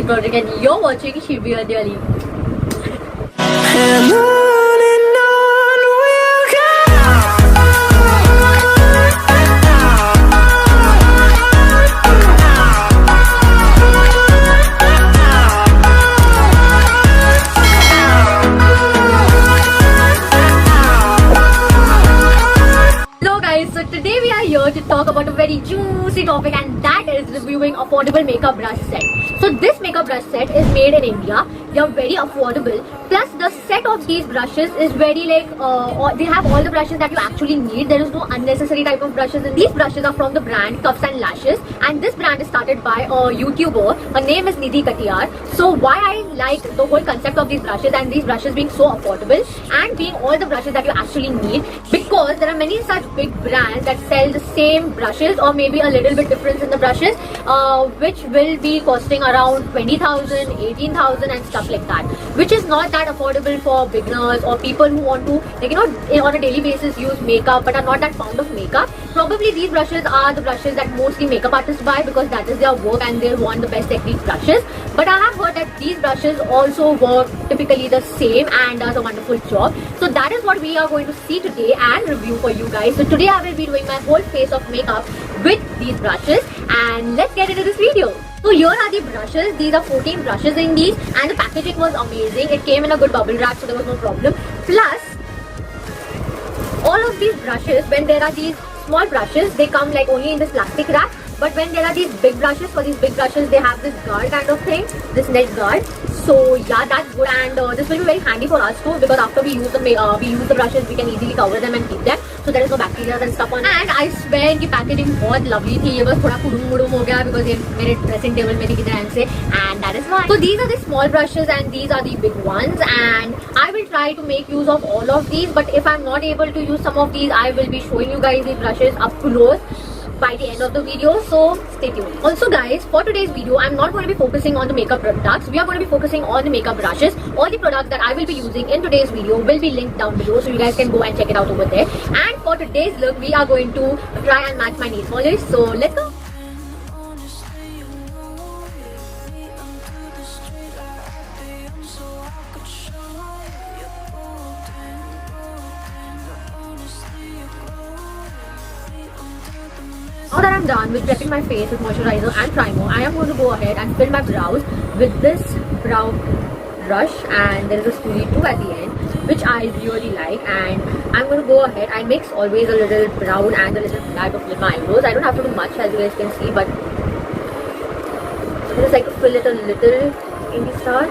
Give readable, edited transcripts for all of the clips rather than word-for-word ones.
Broderick and you're watching Shibi Adyali. And on we'll go. Hello guys, so today we are here to talk about a very juicy topic, and that is reviewing affordable makeup brush set. So this makeup brush set is made in India. They are very affordable. Plus the set of these brushes is very they have all the brushes that you actually need. There is no unnecessary type of brushes. And these brushes are from the brand Cuffs and Lashes, and this brand is started by a YouTuber. Her name is Nidhi Katiyar. So why I like the whole concept of these brushes and these brushes being so affordable and being all the brushes that you actually need, because there are many such big brands that sell the same brushes or maybe a little bit difference in the brushes, which will be costing around 20,000, 18,000 and stuff like that, which is not that affordable for beginners or people who want to, on a daily basis use makeup but are not that fond of makeup. Probably these brushes are the brushes that mostly makeup artists buy because that is their work and they want the best technique brushes. But I have heard that these brushes also work typically the same and does a wonderful job. So that is what we are going to see today and review for you guys. So today I will be doing my whole face of makeup with these brushes, and let's get into this video. So here are the brushes. These are 14 brushes in these, and the packaging was amazing. It came in a good bubble wrap, so there was no problem. Plus, all of these brushes, when there are these small brushes, they come like only in this plastic wrap. But when there are these big brushes, for these big brushes, they have this guard kind of thing, this net guard. So yeah, that's good, and this will be very handy for us too, because after we use the brushes, we can easily cover them and keep them, so there is no bacteria and stuff on. And I swear कि packaging बहुत lovely थी. ये बस थोड़ा कुड़ुम हो गया because ये मेरे dressing table में थी किधर ध्यान से, and that is why. So these are the small brushes and these are the big ones, and I will try to make use of all of these. But if I'm not able to use some of these, I will be showing you guys these brushes up close by the end of the video, so stay tuned. Also guys, for today's video, I'm not going to be focusing on the makeup products. We are going to be focusing on the makeup brushes. All the products that I will be using in today's video will be linked down below, so you guys can go and check it out over there. And for today's look, we are going to try and match my nail polish, so let's go. Now that I'm done with prepping my face with moisturizer and primer, I am going to go ahead and fill my brows with this brow brush, and there is a spoolie too at the end, which I really like. And I'm going to go ahead and mix always a little brown and a little black of my eyebrows. I don't have to do much, as you guys can see, but I just like to fill it a little in the start.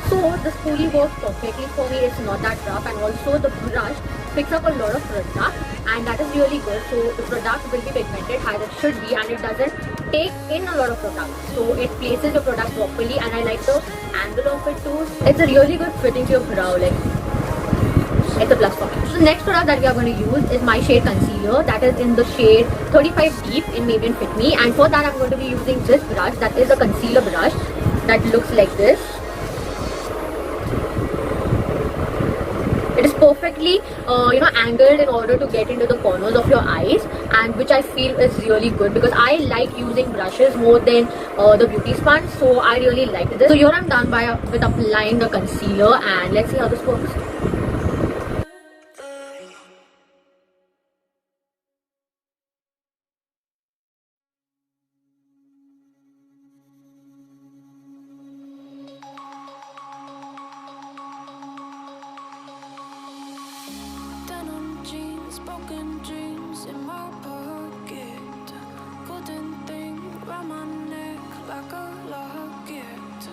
So the spoolie works perfectly for me. It's not that rough, and also the brush picks up a lot of product, and that is really good. So the product will be pigmented as it should be, and it doesn't take in a lot of product. So it places the product properly, and I like the angle of it too. It's a really good fitting to your brow, like it's a plus for me. So the next product that we are going to use is my shade concealer, that is in the shade 35 Deep in Maybelline Fit Me, and for that I'm going to be using this brush, that is a concealer brush that looks like this. It is perfectly angled in order to get into the corners of your eyes, and which I feel is really good because I like using brushes more than the beauty sponge, so I really like this. So here I'm done with applying the concealer, and let's see how this works. Broken dreams in my pocket, golden thing round my neck like a locket.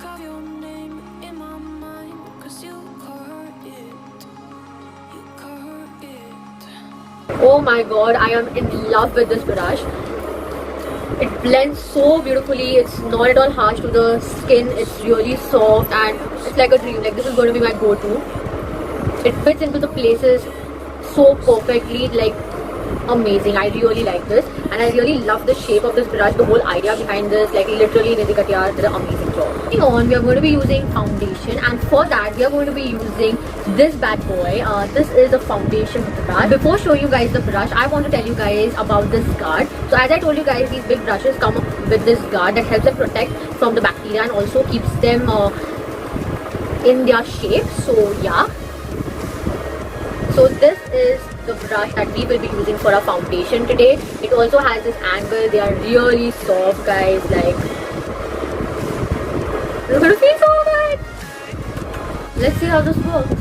Carve your name in my mind, 'cause you caught it, you caught it. Oh my god, I am in love with this brush. It blends so beautifully. It's not at all harsh to the skin. It's really soft and it's like a dream. Like this is going to be my go-to. It fits into the places so perfectly, like amazing. I really like this and I really love the shape of this brush, the whole idea behind this. Like literally Nidhi Katiyar did an amazing job. Moving on, we are going to be using foundation, and for that we are going to be using this bad boy. This is a foundation brush. Before showing you guys the brush, I want to tell you guys about this guard. So as I told you guys, these big brushes come with this guard that helps them protect from the bacteria and also keeps them in their shape. So yeah, so this is the brush that we will be using for our foundation today. It also has this angle. They are really soft, guys. Like, it's gonna feel so good. Let's see how this works.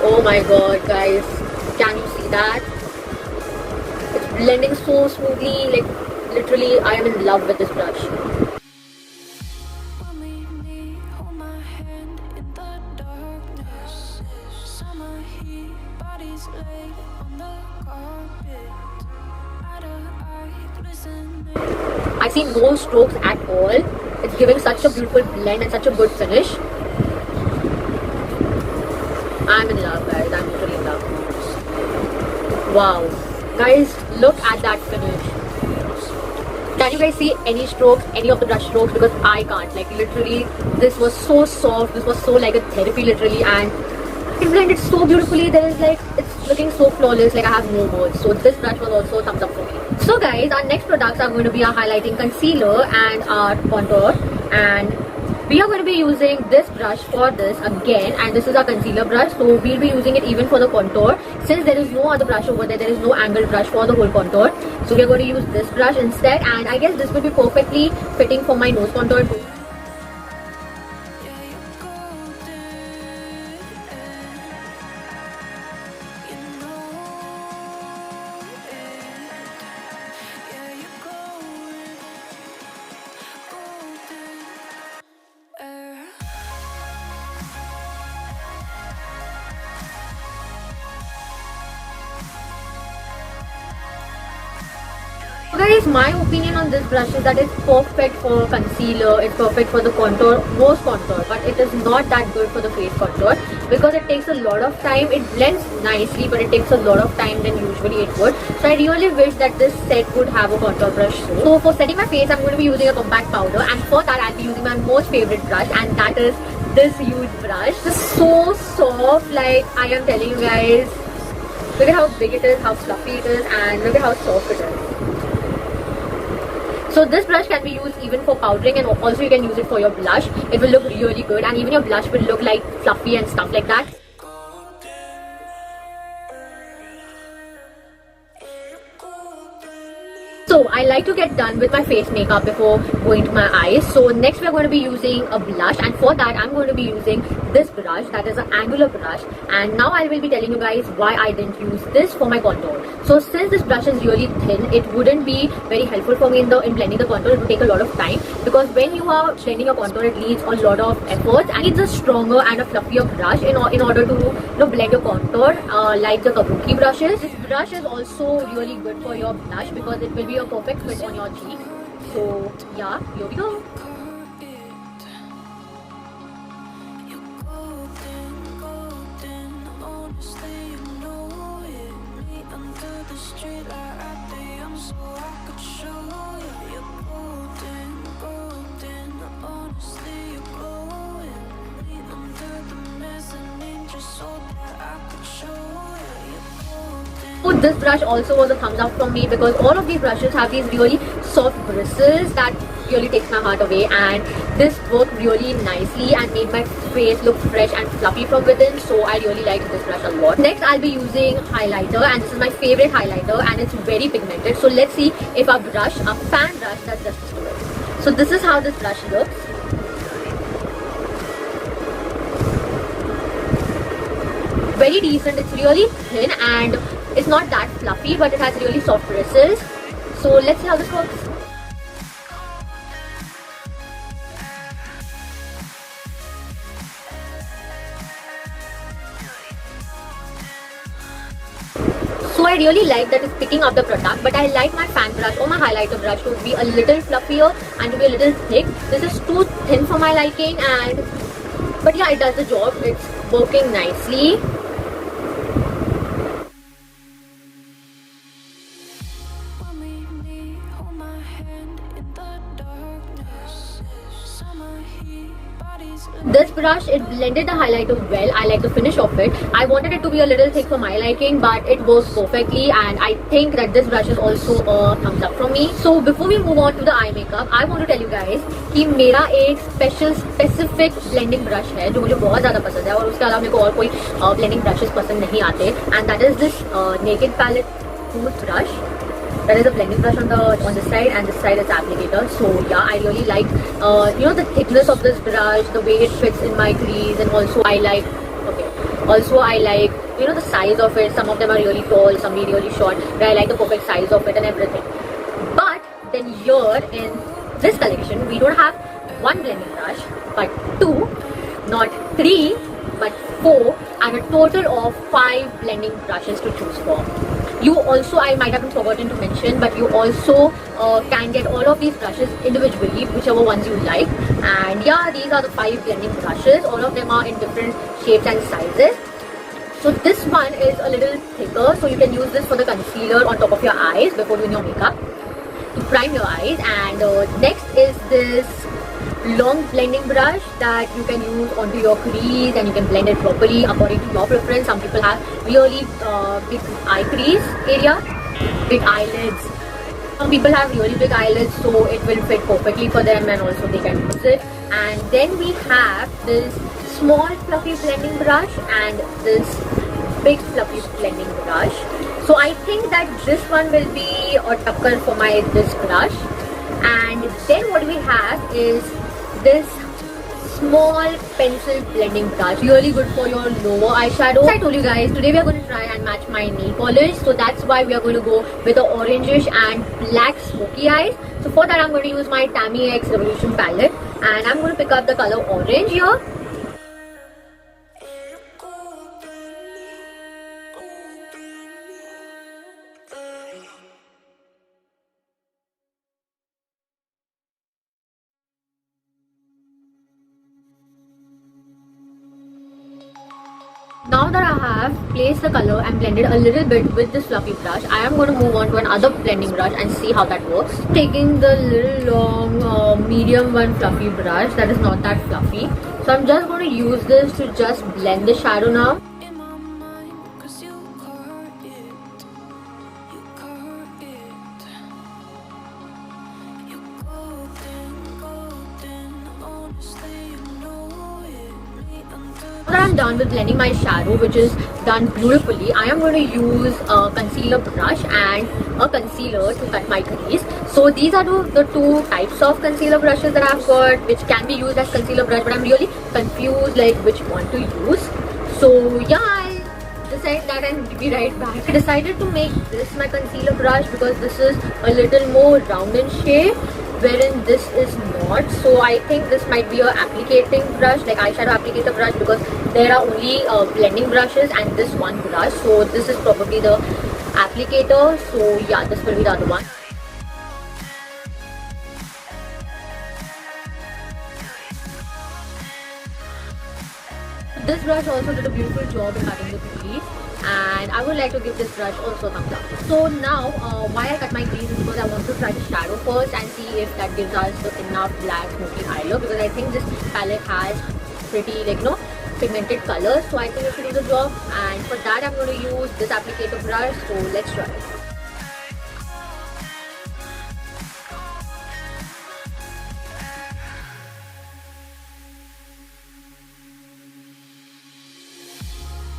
Oh my god, guys, can you see that? It's blending so smoothly. Like literally I am in love with this brush. Hold my hand in the darkness. Summer heat, bodies laid on the carpet. Eye to eye, glistening. I see no strokes at all. It's giving such a beautiful blend and such a good finish. I'm in love, guys. I'm literally in love. Wow. Guys, look at that finish. Can you guys see any strokes, any of the brush strokes? Because I can't. Like literally, this was so soft. This was so like a therapy literally, and it blended so beautifully. There is like, it's looking so flawless. Like I have no words. So this brush was also a thumbs up for me. So guys, our next products are going to be our highlighting concealer and our contour, and we are going to be using this brush for this again, and this is our concealer brush. So we'll be using it even for the contour. Since there is no other brush over there, there is no angled brush for the whole contour. So we are going to use this brush instead, and I guess this will be perfectly fitting for my nose contour too. Guys, my opinion on this brush is that it's perfect for concealer, it's perfect for the contour, most contour, but it is not that good for the face contour because it takes a lot of time. It blends nicely, but it takes a lot of time than usually it would. So I really wish that this set would have a contour brush. So for setting my face, I'm going to be using a compact powder, and for that I'll be using my most favorite brush, and that is this huge brush. It's so soft, like I am telling you guys. Look at how big it is, how fluffy it is, and look at how soft it is. So this brush can be used even for powdering, and also you can use it for your blush. It will look really good, and even your blush will look like fluffy and stuff like that. So I like to get done with my face makeup before going to my eyes. So next we are going to be using a blush, and for that I'm going to be using this brush, that is an angular brush. And now I will be telling you guys why I didn't use this for my contour. So since this brush is really thin, it wouldn't be very helpful for me in blending the contour. It would take a lot of time, because when you are blending a contour, it needs a lot of effort and it's a stronger and a fluffier brush in order to blend your contour, like the Kabuki brushes. This brush is also really good for your blush because it will be a perfect fit on your cheek. So yeah, here we go. So this brush also was a thumbs up from me, because all of these brushes have these really soft bristles that really takes my heart away, and this worked really nicely and made my face look fresh and fluffy from within. So I really liked this brush a lot. Next I'll be using highlighter, and this is my favorite highlighter, and it's very pigmented. So let's see if our brush, our fan brush, does justice to it. So this is how this brush looks. Very decent. It's really thin and it's not that fluffy, but it has really soft bristles. So let's see how this works. So I really like that it's picking up the product, but I like my fan brush or my highlighter brush to be a little fluffier and to be a little thick. This is too thin for my liking, but yeah, it does the job. It's working nicely. When we meet, hold my hand in the darkness. Summer heat, bodies. This brush, it blended the highlighter well. I like the finish of it. I wanted it to be a little thick for my liking, but it works perfectly, and I think that this brush is also a thumbs up from me. So before we move on to the eye makeup, I want to tell you guys कि मेरा एक specific blending brush है जो मुझे बहुत ज़्यादा पसंद है, और उसके अलावा मेरे को और कोई blending brushes पसंद नहीं आते, and that is this Naked Palette toothbrush. There is a blending brush on the side, and this side is applicator. So yeah, I really like the thickness of this brush, the way it fits in my crease, and also I like the size of it. Some of them are really tall, some are really short, but I like the perfect size of it and everything. But then here in this collection, we don't have one blending brush, but two, not three, but four, and a total of 5 blending brushes to choose for. You also, I might have forgotten to mention, but you also can get all of these brushes individually, whichever ones you like. And yeah, these are the 5 blending brushes. All of them are in different shapes and sizes. So this one is a little thicker, so you can use this for the concealer on top of your eyes before doing your makeup to prime your eyes. And next is this long blending brush that you can use onto your crease, and you can blend it properly according to your preference. Some people have really big eye crease area, big eyelids. Some people have really big eyelids, so it will fit perfectly for them, and also they can use it. And then we have this small fluffy blending brush and this big fluffy blending brush. So I think that this one will be a tucker for this brush. And then what we have is this small pencil blending brush, really good for your lower eyeshadow. As I told you guys, today we are going to try and match my nail polish, so that's why we are going to go with the orangish and black smoky eyes. So for that, I'm going to use my Tammy X Revolution palette, and I'm going to pick up the color orange here. Now that I have placed the color and blended a little bit with this fluffy brush, I am going to move on to another blending brush and see how that works. Taking the little long medium one fluffy brush that is not that fluffy. So I'm just going to use this to just blend the shadow now. In my mind, 'cause you caught it. You caught it. You golden, golden. Honestly, you know it. Me under. Now that I'm done with blending my shadow, which is done beautifully, I am going to use a concealer brush and a concealer to cut my crease. So these are the two types of concealer brushes that I've got, which can be used as concealer brush, but I'm really confused like which one to use. So yeah, I'll decide that and be right back. I decided to make this my concealer brush because this is a little more round in shape, wherein this is not. So I think this might be a applicating brush, like eyeshadow applicator brush, because there are only blending brushes and this one brush. So this is probably the applicator. So yeah, this will be the other one. This brush also did a beautiful job in cutting the crease, and I would like to give this brush also a thumbs up. So now, why I cut my crease is because I want to try the shadow first and see if that gives us enough black smoky eye look, because I think this palette has pretty pigmented colors, so I think it should do the job. And for that, I'm going to use this applicator brush. So let's try it.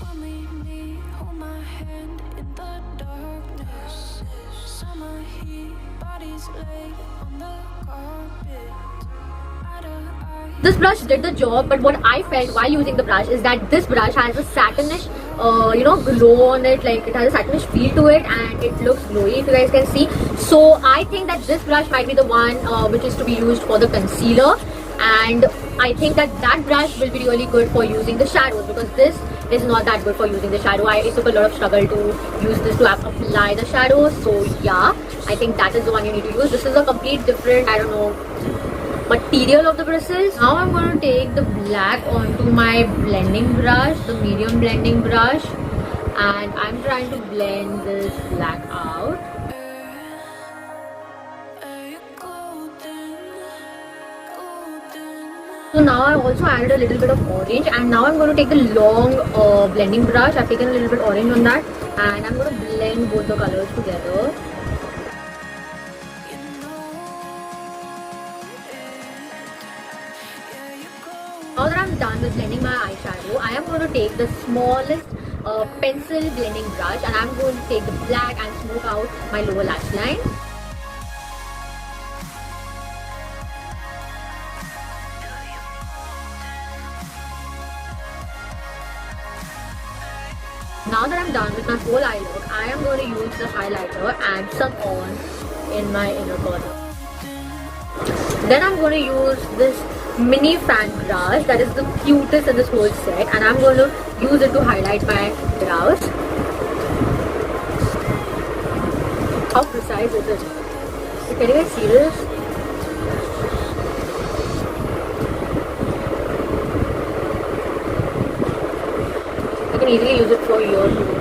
When we meet, hold my hand in the darkness. Summer heat, bodies lay on the carpet. This brush did the job, but what I felt while using the brush is that this brush has a satinish, glow on it. Like it has a satinish feel to it, and it looks glowy, if you guys can see. So I think that this brush might be the one which is to be used for the concealer, and I think that that brush will be really good for using the shadows, because this is not that good for using the shadow. It took a lot of struggle to use this to apply the shadows. So yeah, I think that is the one you need to use. This is a complete different, I don't know, material of the bristles. Now I'm going to take the black onto my blending brush, the medium blending brush, and I'm trying to blend this black out. So now I also added a little bit of orange, and now I'm going to take the long blending brush. I've taken a little bit orange on that, and I'm going to blend both the colors together. Now that I'm done with blending my eyeshadow, I am going to take the smallest pencil blending brush, and I'm going to take the black and smoke out my lower lash line. Now that I'm done with my whole eye look, I am going to use the highlighter and some on in my inner corner. Then I'm going to use this mini fan brush that is the cutest in this whole set, and I'm going to use it to highlight my brows. How precise is it? Can you guys see this? You can easily use it for your too.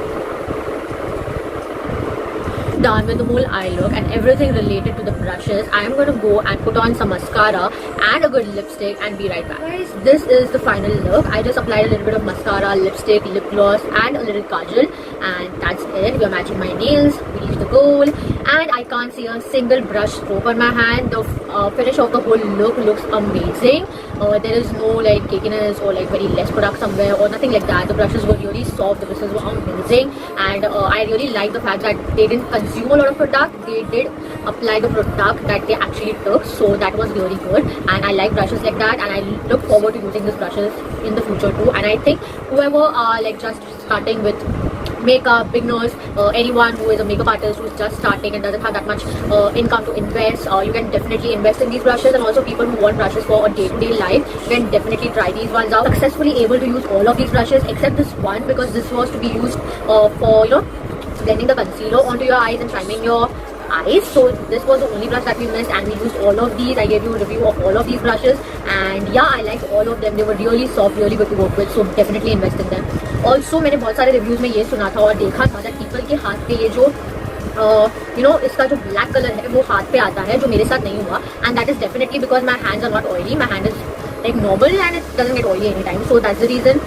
Done with the whole eye look and everything related to the brushes, I am going to go and put on some mascara and a good lipstick and be right back. Guys, this is the final look. I just applied a little bit of mascara, lipstick, lip gloss and a little kajal, and that's it. We are matching my nails, we reached the goal, and I can't see a single brush stroke on my hand. The finish of the whole look looks amazing. There is no like cakiness or like very less product somewhere or nothing like that. The brushes were really soft, the bristles were amazing, and I really like the fact that they didn't consume a lot of product. They did apply the product that they actually took, so that was really good, and I like brushes like that, and I look forward to using these brushes in the future too. And I think whoever are like just starting with makeup, beginners, anyone who is a makeup artist who's just starting and doesn't have that much income to invest, you can definitely invest in these brushes. And also people who want brushes for a day-to-day life, you can definitely try these ones out. Successfully able to use all of these brushes except this one, because this was to be used for blending the concealer onto your eyes and priming your eyes. So this was the only brush that we missed, and we used all of these. I gave you a review of all of these brushes, and yeah, I liked all of them. They were really soft, really good to work with, so definitely invest in them. Also मैंने बहुत सारे reviews में ये सुना था और देखा था that people के हाथ पे ये जो इसका जो ब्लैक कलर है वो हाथ पे आता है, जो मेरे साथ नहीं हुआ, and that is definitely because my hands are not oily. My hand is like normal and it doesn't get oily anytime, so that's the reason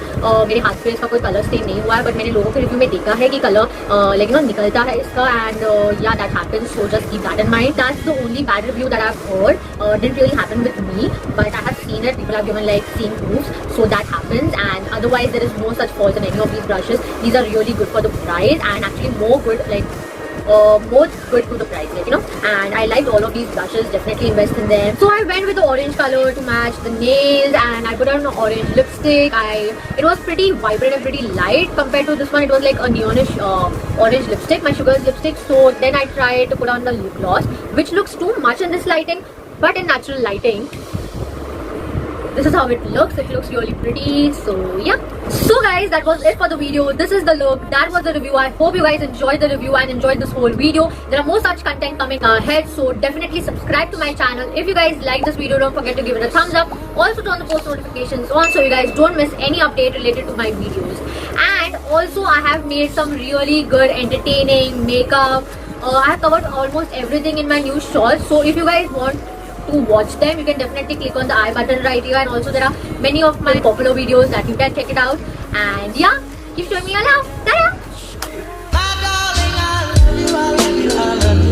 मेरे हाथ पे इसका कोई कलर स्टेन नहीं हुआ है. बट मैंने लोगों के रिव्यू में देखा है कि कलर निकलता है इसका, and yeah, that happens, so just keep that in mind. That's the only bad review that I've heard. Didn't really happen with me, but I have seen it. People have given like seeing proofs, so that happens. And otherwise there is no such fault in any of these brushes. These are really good for the price, and actually more good more good to the price, and I liked all of these brushes. Definitely invest in them. So I went with the orange color to match the nails, and I put on an orange lipstick. It was pretty vibrant and pretty light compared to this one. It was like a neonish orange lipstick, my Sugar's lipstick. So then I tried to put on the lip gloss, which looks too much in this lighting, but in natural lighting this is how it looks. It looks really pretty. So yeah, so guys, that was it for the video. This is the look, that was the review. I hope you guys enjoyed the review and enjoyed this whole video. There are more such content coming ahead, so definitely subscribe to my channel. If you guys like this video, don't forget to give it a thumbs up. Also turn the post notifications on so you guys don't miss any update related to my videos. And also I have made some really good entertaining makeup. I have covered almost everything in my new shorts, so if you guys want to watch them, you can definitely click on the I button right here, and also there are many of my popular videos that you can check it out. And yeah, keep showing me your love. Ta-da! My darling, I love you, I love you, I love you.